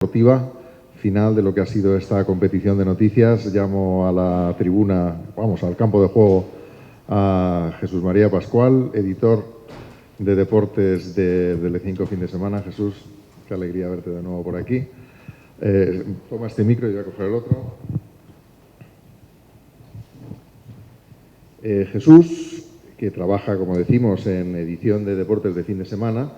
Deportiva final de lo que ha sido esta competición de noticias. Llamo a la tribuna, al campo de juego, a Jesús María Pascual, editor de deportes de Telecinco Fin de Semana. Jesús, qué alegría verte de nuevo por aquí. Toma este micro y voy a coger el otro. Jesús, que trabaja, como decimos, en edición de deportes de fin de semana,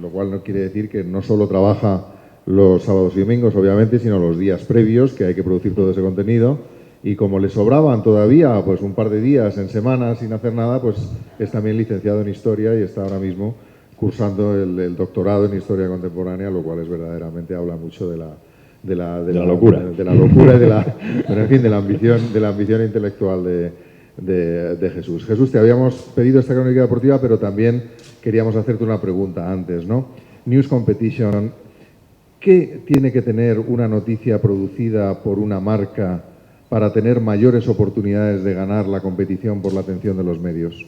lo cual no quiere decir que no solo trabaja los sábados y domingos, obviamente, sino los días previos, que hay que producir todo ese contenido. Y como le sobraban todavía pues un par de días en semana sin hacer nada, pues es también licenciado en Historia y está ahora mismo cursando el doctorado en Historia Contemporánea, lo cual es verdaderamente habla mucho de la locura. De la locura y pero en fin, de la ambición intelectual de Jesús. Jesús, te habíamos pedido esta crónica deportiva, pero también queríamos hacerte una pregunta antes, ¿no? News Competition. ¿Qué tiene que tener una noticia producida por una marca para tener mayores oportunidades de ganar la competición por la atención de los medios?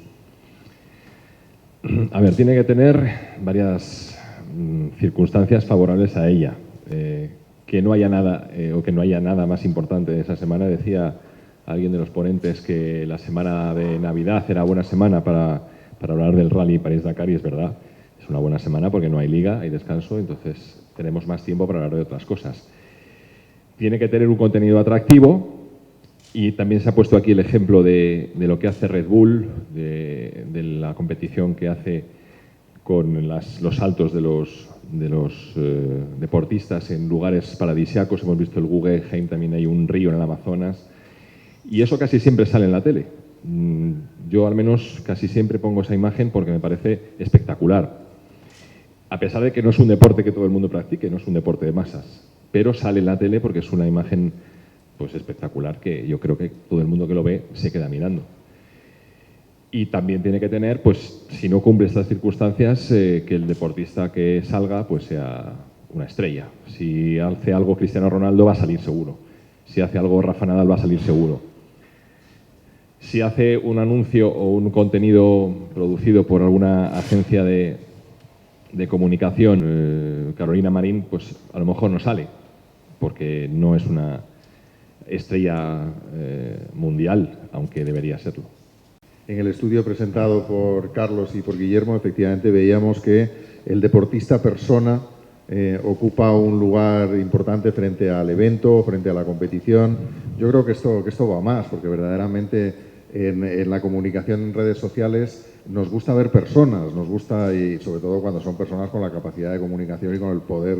A ver, tiene que tener varias circunstancias favorables a ella. Que no haya nada o que no haya nada más importante esa semana. Decía alguien de los ponentes que la semana de Navidad era buena semana para hablar del Rally París-Dakar, y es verdad. Es una buena semana porque no hay liga, hay descanso, entonces tenemos más tiempo para hablar de otras cosas. Tiene que tener un contenido atractivo, y también se ha puesto aquí el ejemplo de lo que hace Red Bull, de la competición que hace con los saltos de los deportistas en lugares paradisíacos. Hemos visto el Guggenheim, también hay un río en el Amazonas, y eso casi siempre sale en la tele. Yo al menos casi siempre pongo esa imagen porque me parece espectacular. A pesar de que no es un deporte que todo el mundo practique, no es un deporte de masas, pero sale en la tele porque es una imagen pues espectacular que yo creo que todo el mundo que lo ve se queda mirando. Y también tiene que tener, pues si no cumple estas circunstancias, que el deportista que salga pues sea una estrella. Si hace algo Cristiano Ronaldo va a salir seguro. Si hace algo Rafa Nadal va a salir seguro. Si hace un anuncio o un contenido producido por alguna agencia de comunicación, Carolina Marín, pues a lo mejor no sale, porque no es una estrella mundial, aunque debería serlo. En el estudio presentado por Carlos y por Guillermo, efectivamente veíamos que el deportista persona ocupa un lugar importante frente al evento, frente a la competición. Yo creo que esto va más, porque verdaderamente en la comunicación en redes sociales nos gusta ver personas, nos gusta, y sobre todo cuando son personas con la capacidad de comunicación y con el poder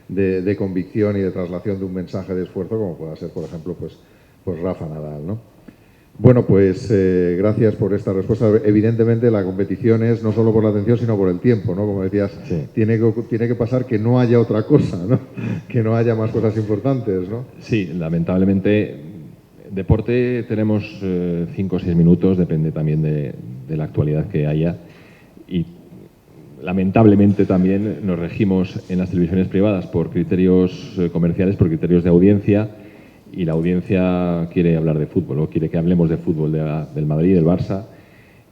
de convicción y de traslación de un mensaje de esfuerzo, como pueda ser, por ejemplo, pues Rafa Nadal, ¿no? Bueno, pues gracias por esta respuesta. Evidentemente la competición es no solo por la atención, sino por el tiempo, ¿no? Como decías, sí. Tiene que pasar que no haya otra cosa, ¿no? Que no haya más cosas importantes, ¿no? Sí, lamentablemente, deporte tenemos 5 o 6 minutos, depende también de la actualidad que haya, y lamentablemente también nos regimos en las televisiones privadas por criterios comerciales, por criterios de audiencia, y la audiencia quiere hablar de fútbol, o quiere que hablemos de fútbol, del Madrid, del Barça,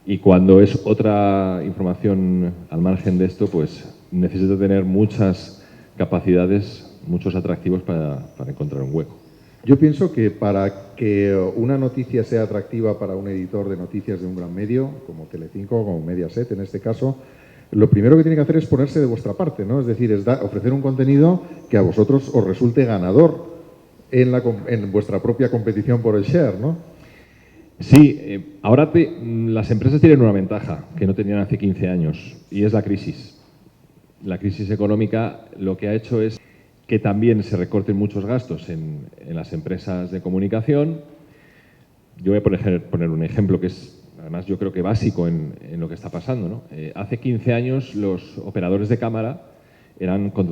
y cuando es otra información al margen de esto, pues necesita tener muchas capacidades, muchos atractivos para encontrar un hueco. Yo pienso que para que una noticia sea atractiva para un editor de noticias de un gran medio, como Telecinco, como Mediaset en este caso, lo primero que tiene que hacer es ponerse de vuestra parte, ¿no? Es decir, ofrecer un contenido que a vosotros os resulte ganador en vuestra propia competición por el share, ¿no? Sí, ahora las empresas tienen una ventaja que no tenían hace 15 años, y es la crisis. La crisis económica lo que ha hecho es que también se recorten muchos gastos en las empresas de comunicación. Yo voy a poner un ejemplo que es, además, yo creo que básico en lo que está pasando, ¿no? Hace 15 años los operadores de cámara eran con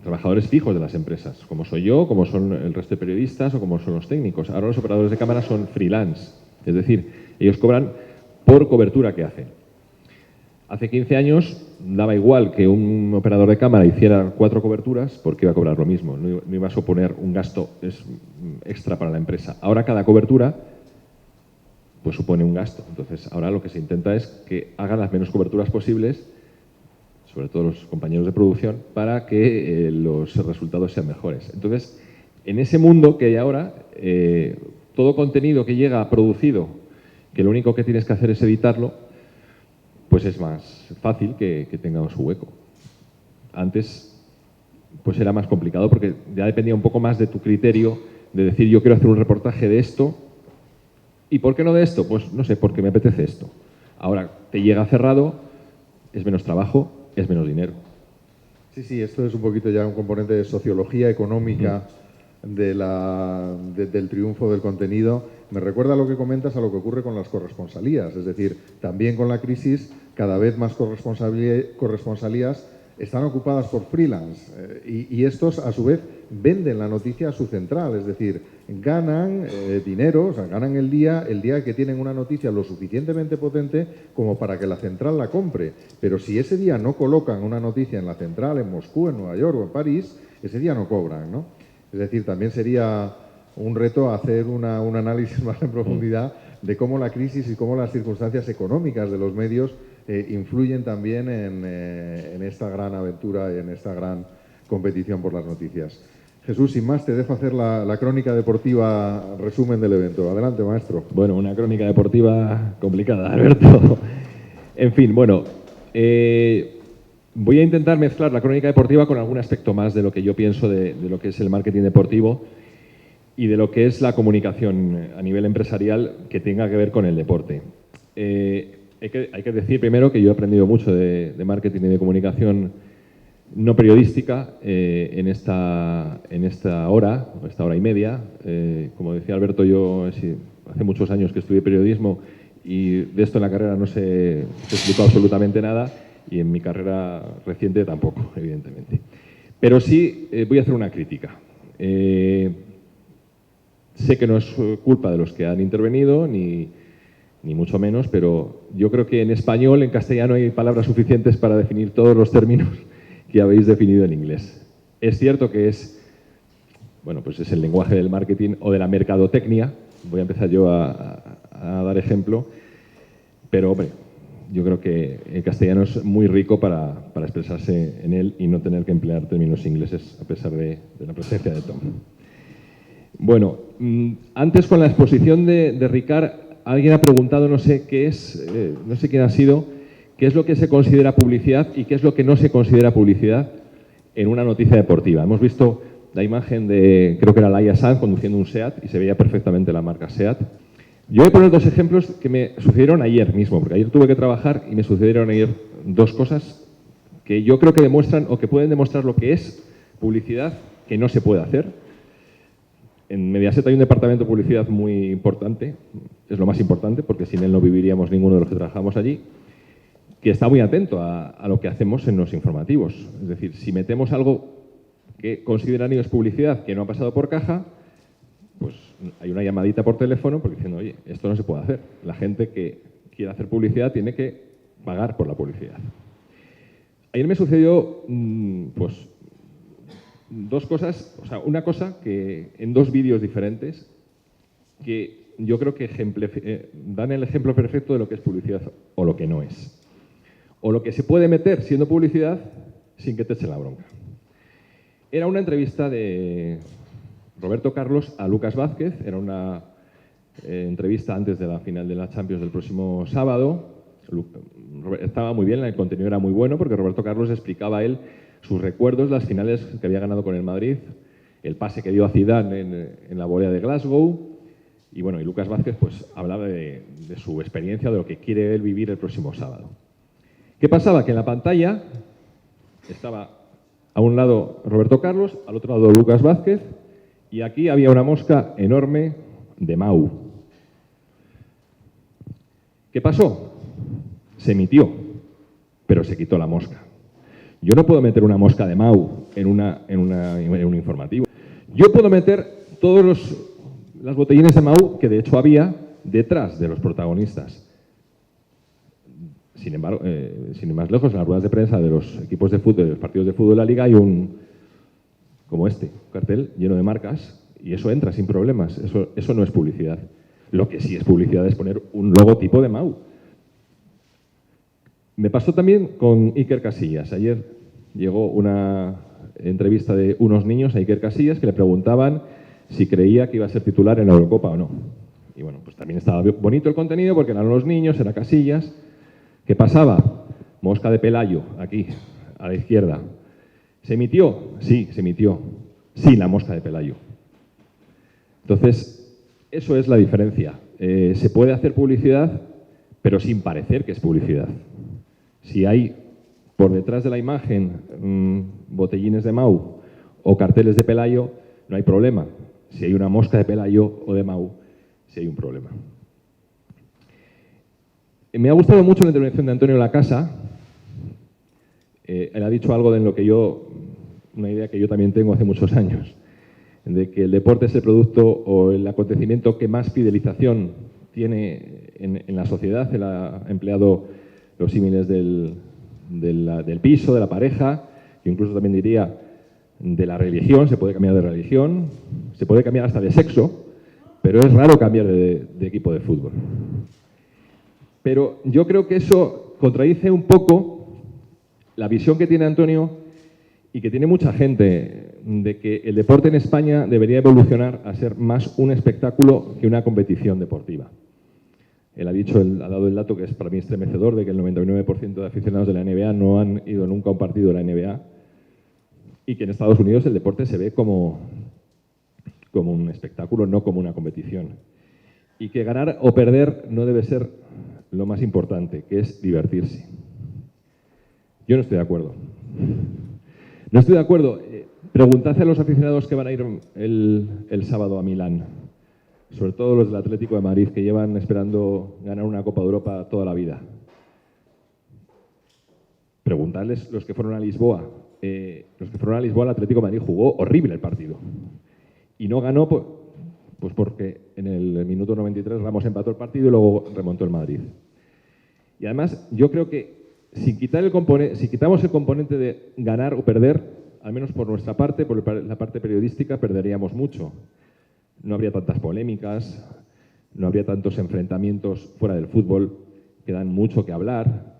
trabajadores fijos de las empresas, como soy yo, como son el resto de periodistas o como son los técnicos. Ahora los operadores de cámara son freelance, es decir, ellos cobran por cobertura que hacen. Hace 15 años daba igual que un operador de cámara hiciera 4 coberturas porque iba a cobrar lo mismo, no iba a suponer un gasto extra para la empresa. Ahora cada cobertura pues supone un gasto, entonces ahora lo que se intenta es que hagan las menos coberturas posibles, sobre todo los compañeros de producción, para que los resultados sean mejores. Entonces, en ese mundo que hay ahora, todo contenido que llega producido, que lo único que tienes que hacer es editarlo, pues es más fácil que tenga su hueco. Antes, pues era más complicado porque ya dependía un poco más de tu criterio de decir, yo quiero hacer un reportaje de esto. ¿Y por qué no de esto? Pues no sé, porque me apetece esto. Ahora te llega cerrado, es menos trabajo, es menos dinero. Sí, esto es un poquito ya un componente de sociología económica del triunfo del contenido. Me recuerda lo que comentas a lo que ocurre con las corresponsalías, es decir, también con la crisis cada vez más corresponsalías están ocupadas por freelance y estos a su vez venden la noticia a su central, es decir, ganan dinero, o sea, ganan el día que tienen una noticia lo suficientemente potente como para que la central la compre. Pero si ese día no colocan una noticia en la central, en Moscú, en Nueva York o en París, ese día no cobran, ¿no? Es decir, también sería un reto hacer un análisis más en profundidad de cómo la crisis y cómo las circunstancias económicas de los medios influyen también en esta gran aventura y en esta gran competición por las noticias. Jesús, sin más, te dejo hacer la crónica deportiva, resumen del evento. Adelante, maestro. Bueno, una crónica deportiva complicada, Alberto. En fin, bueno, voy a intentar mezclar la crónica deportiva con algún aspecto más de lo que yo pienso de lo que es el marketing deportivo y de lo que es la comunicación a nivel empresarial que tenga que ver con el deporte. Hay que decir primero que yo he aprendido mucho de marketing y de comunicación no periodística en esta hora y media. Como decía Alberto, yo hace muchos años que estudié periodismo y de esto en la carrera no se explicó absolutamente nada y en mi carrera reciente tampoco, evidentemente. Pero sí voy a hacer una crítica. Sé que no es culpa de los que han intervenido, ni mucho menos, pero yo creo que en español, en castellano, hay palabras suficientes para definir todos los términos que habéis definido en inglés. Es cierto que es el lenguaje del marketing o de la mercadotecnia. Voy a empezar yo a dar ejemplo, pero hombre, yo creo que el castellano es muy rico para expresarse en él y no tener que emplear términos ingleses a pesar de la presencia de Tom. Bueno, antes con la exposición de Ricard, alguien ha preguntado, no sé qué es, no sé quién ha sido, qué es lo que se considera publicidad y qué es lo que no se considera publicidad en una noticia deportiva. Hemos visto la imagen de, creo que era Laia Sanz conduciendo un SEAT y se veía perfectamente la marca SEAT. Yo voy a poner dos ejemplos que me sucedieron ayer mismo, porque ayer tuve que trabajar y me sucedieron ayer dos cosas que yo creo que demuestran o que pueden demostrar lo que es publicidad que no se puede hacer. En Mediaset hay un departamento de publicidad muy importante, es lo más importante porque sin él no viviríamos ninguno de los que trabajamos allí, que está muy atento a lo que hacemos en los informativos. Es decir, si metemos algo que consideran ellos publicidad que no ha pasado por caja, pues hay una llamadita por teléfono porque diciendo, oye, esto no se puede hacer. La gente que quiere hacer publicidad tiene que pagar por la publicidad. Ayer me sucedió, pues, dos cosas, o sea, una cosa que en dos vídeos diferentes que yo creo que dan el ejemplo perfecto de lo que es publicidad o lo que no es. O lo que se puede meter siendo publicidad sin que te echen la bronca. Era una entrevista de Roberto Carlos a Lucas Vázquez, era una entrevista antes de la final de la Champions del próximo sábado. Estaba muy bien, el contenido era muy bueno porque Roberto Carlos explicaba a él sus recuerdos, las finales que había ganado con el Madrid, el pase que dio a Zidane en la volea de Glasgow. Y bueno, y Lucas Vázquez pues hablaba de su experiencia, de lo que quiere él vivir el próximo sábado. ¿Qué pasaba? Que en la pantalla estaba a un lado Roberto Carlos, al otro lado Lucas Vázquez, y aquí había una mosca enorme de Mau. ¿Qué pasó? Se emitió, pero se quitó la mosca. Yo no puedo meter una mosca de Mau en un informativo. Yo puedo meter todos las botellines de Mau, que de hecho había, detrás de los protagonistas. Sin embargo, sin ir más lejos, en las ruedas de prensa de los equipos de fútbol, de los partidos de fútbol de la Liga, hay un cartel lleno de marcas, y eso entra sin problemas. Eso no es publicidad. Lo que sí es publicidad es poner un logotipo de Mau. Me pasó también con Iker Casillas. Ayer llegó una entrevista de unos niños a Iker Casillas que le preguntaban si creía que iba a ser titular en la Eurocopa o no. Y bueno, pues también estaba bonito el contenido porque eran los niños, era Casillas. ¿Qué pasaba? Mosca de Pelayo, aquí, a la izquierda. ¿Se emitió? Sí, se emitió. Sí, la mosca de Pelayo. Entonces, eso es la diferencia. Se puede hacer publicidad, pero sin parecer que es publicidad. Si hay por detrás de la imagen botellines de Mau o carteles de Pelayo, no hay problema. Si hay una mosca de Pelayo o de Mau, sí hay un problema. Me ha gustado mucho la intervención de Antonio Lacasa. Él ha dicho algo de lo que una idea que yo también tengo hace muchos años, de que el deporte es el producto o el acontecimiento que más fidelización tiene en la sociedad. Él ha empleado los símiles del piso, de la pareja, yo incluso también diría de la religión. Se puede cambiar de religión, se puede cambiar hasta de sexo, pero es raro cambiar de equipo de fútbol. Pero yo creo que eso contradice un poco la visión que tiene Antonio y que tiene mucha gente de que el deporte en España debería evolucionar a ser más un espectáculo que una competición deportiva. Él ha dado el dato que es para mí estremecedor, de que el 99% de aficionados de la NBA no han ido nunca a un partido de la NBA y que en Estados Unidos el deporte se ve como un espectáculo, no como una competición. Y que ganar o perder no debe ser lo más importante, que es divertirse. Yo no estoy de acuerdo. No estoy de acuerdo. Preguntad a los aficionados que van a ir el sábado a Milán, sobre todo los del Atlético de Madrid, que llevan esperando ganar una Copa de Europa toda la vida. Preguntadles los que fueron a Lisboa. Los que fueron a Lisboa, el Atlético de Madrid jugó horrible el partido. Y no ganó pues porque en el minuto 93 Ramos empató el partido y luego remontó el Madrid. Y además, yo creo que si quitamos el componente de ganar o perder, al menos por nuestra parte, por la parte periodística, perderíamos mucho. No habría tantas polémicas, no habría tantos enfrentamientos fuera del fútbol que dan mucho que hablar.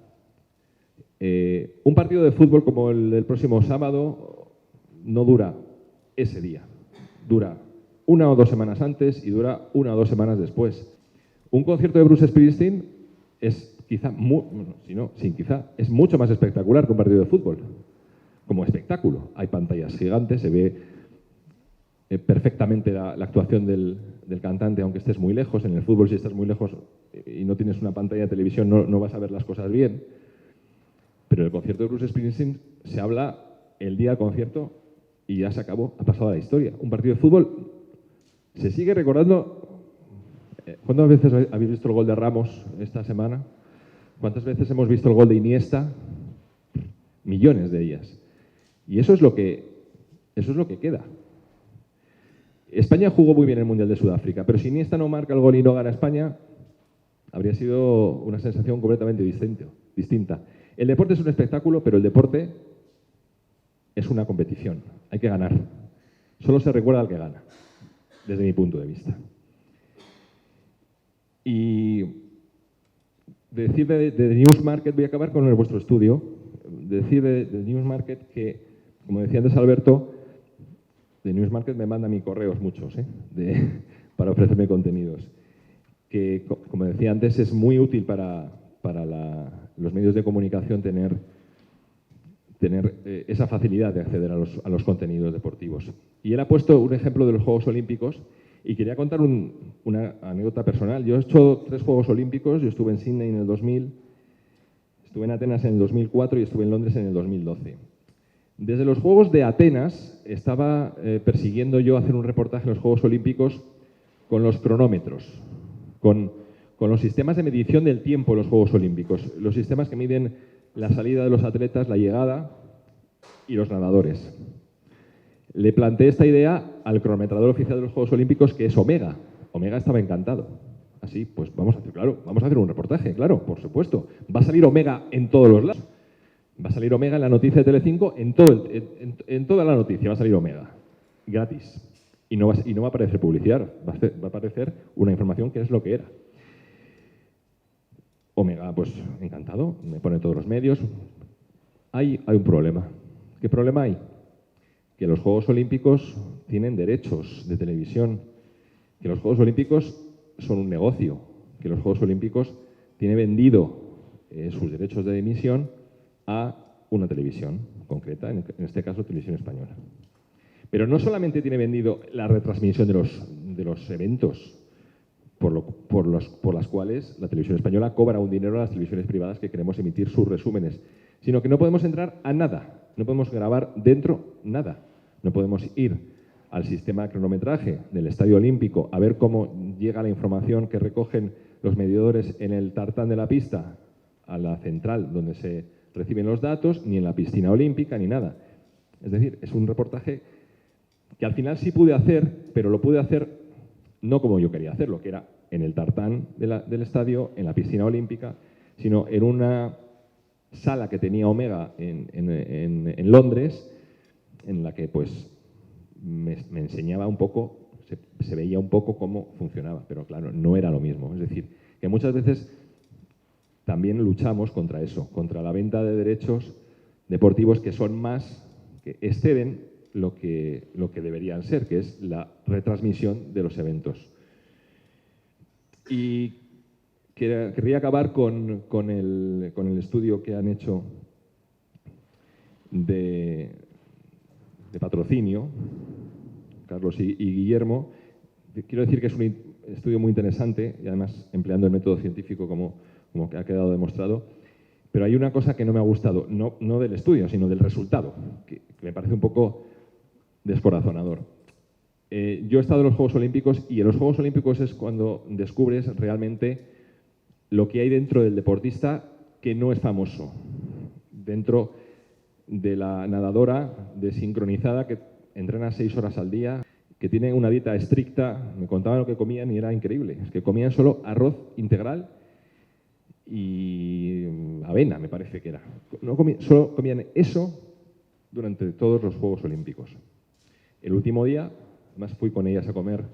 Un partido de fútbol como el del próximo sábado no dura ese día, dura 1 o 2 semanas antes y dura 1 o 2 semanas después. Un concierto de Bruce Springsteen es es mucho más espectacular que un partido de fútbol, como espectáculo. Hay pantallas gigantes, se ve perfectamente la actuación del cantante, aunque estés muy lejos. En el fútbol, si estás muy lejos y no tienes una pantalla de televisión, no vas a ver las cosas bien. Pero el concierto de Bruce Springsteen se habla el día del concierto y ya se acabó, ha pasado a la historia. Un partido de fútbol se sigue recordando. ¿Cuántas veces habéis visto el gol de Ramos esta semana? ¿Cuántas veces hemos visto el gol de Iniesta? Millones de ellas. Y eso es lo que queda. España jugó muy bien el Mundial de Sudáfrica, pero si Iniesta no marca el gol y no gana España, habría sido una sensación completamente distinta. El deporte es un espectáculo, pero el deporte es una competición. Hay que ganar. Solo se recuerda al que gana, desde mi punto de vista. Y decir de The Newsmarket, voy a acabar con vuestro estudio, decir de The Newsmarket que, como decía antes Alberto, The Newsmarket me manda a mí correos muchos para ofrecerme contenidos. Que, como decía antes, es muy útil para los medios de comunicación tener esa facilidad de acceder a los contenidos deportivos. Y él ha puesto un ejemplo de los Juegos Olímpicos y quería contar una anécdota personal. Yo he hecho 3 Juegos Olímpicos. Yo estuve en Sydney en el 2000, estuve en Atenas en el 2004 y estuve en Londres en el 2012. Desde los Juegos de Atenas estaba persiguiendo yo hacer un reportaje en los Juegos Olímpicos con los cronómetros, con los sistemas de medición del tiempo en los Juegos Olímpicos, los sistemas que miden la salida de los atletas, la llegada y los nadadores. Le planteé esta idea al cronometrador oficial de los Juegos Olímpicos, que es Omega. Omega estaba encantado. Así, pues vamos a hacer un reportaje, claro, por supuesto. Va a salir Omega en todos los lados. Va a salir Omega en la noticia de Telecinco, en toda la noticia va a salir Omega, gratis. Y no va a aparecer publicidad, va a aparecer una información que es lo que era. Omega, pues encantado, me pone todos los medios. Hay un problema. ¿Qué problema hay? Que los Juegos Olímpicos tienen derechos de televisión, que los Juegos Olímpicos son un negocio, que los Juegos Olímpicos tiene vendido sus derechos de emisión a una televisión concreta, en este caso Televisión Española. Pero no solamente tiene vendido la retransmisión de los eventos por las cuales la Televisión Española cobra un dinero a las televisiones privadas que queremos emitir sus resúmenes, sino que no podemos entrar a nada, no podemos grabar dentro nada, no podemos ir al sistema de cronometraje del Estadio Olímpico a ver cómo llega la información que recogen los medidores en el tartán de la pista a la central donde se reciben los datos, ni en la piscina olímpica, ni nada. Es decir, es un reportaje que al final sí pude hacer, pero lo pude hacer no como yo quería hacerlo, que era en el tartán del estadio, en la piscina olímpica, sino en una sala que tenía Omega en Londres, en la que pues me enseñaba un poco, se veía un poco cómo funcionaba, pero claro, no era lo mismo. Es decir, que muchas veces también luchamos contra eso, contra la venta de derechos deportivos que son más, que exceden lo que deberían ser, que es la retransmisión de los eventos. Y querría acabar con el estudio que han hecho de patrocinio, Carlos y Guillermo. Quiero decir que es un estudio muy interesante y además empleando el método científico como que ha quedado demostrado. Pero hay una cosa que no me ha gustado, no del estudio, sino del resultado, que me parece un poco descorazonador. Yo he estado en los Juegos Olímpicos y en los Juegos Olímpicos es cuando descubres realmente lo que hay dentro del deportista que no es famoso. Dentro de la nadadora desincronizada que entrena 6 horas al día, que tiene una dieta estricta, me contaban lo que comían y era increíble. Es que comían solo arroz integral y avena, me parece que era. Solo comían eso durante todos los Juegos Olímpicos. El último día, además fui con ellas a comer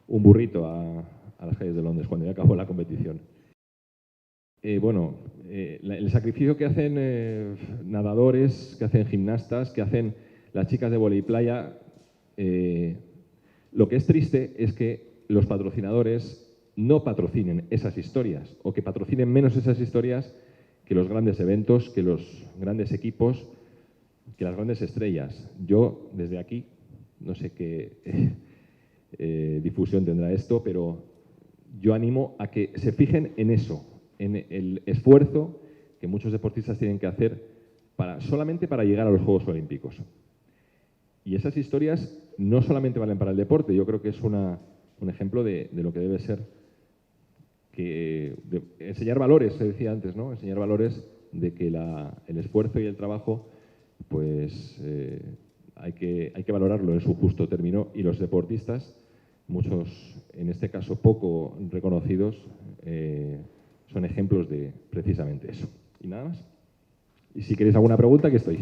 un burrito a las calles de Londres cuando ya acabó la competición. El sacrificio que hacen nadadores, que hacen gimnastas, que hacen las chicas de voleiplaya, lo que es triste es que los patrocinadores no patrocinen esas historias o que patrocinen menos esas historias que los grandes eventos, que los grandes equipos, que las grandes estrellas. Yo, desde aquí, no sé qué difusión tendrá esto, pero yo animo a que se fijen en eso, en el esfuerzo que muchos deportistas tienen que hacer solamente para llegar a los Juegos Olímpicos. Y esas historias no solamente valen para el deporte, yo creo que es un ejemplo de lo que debe ser enseñar valores, se decía antes, ¿no? Enseñar valores de que el esfuerzo y el trabajo, pues hay que valorarlo en su justo término, y los deportistas, muchos en este caso poco reconocidos, son ejemplos de precisamente eso. Y nada más. Y si queréis alguna pregunta, aquí estoy.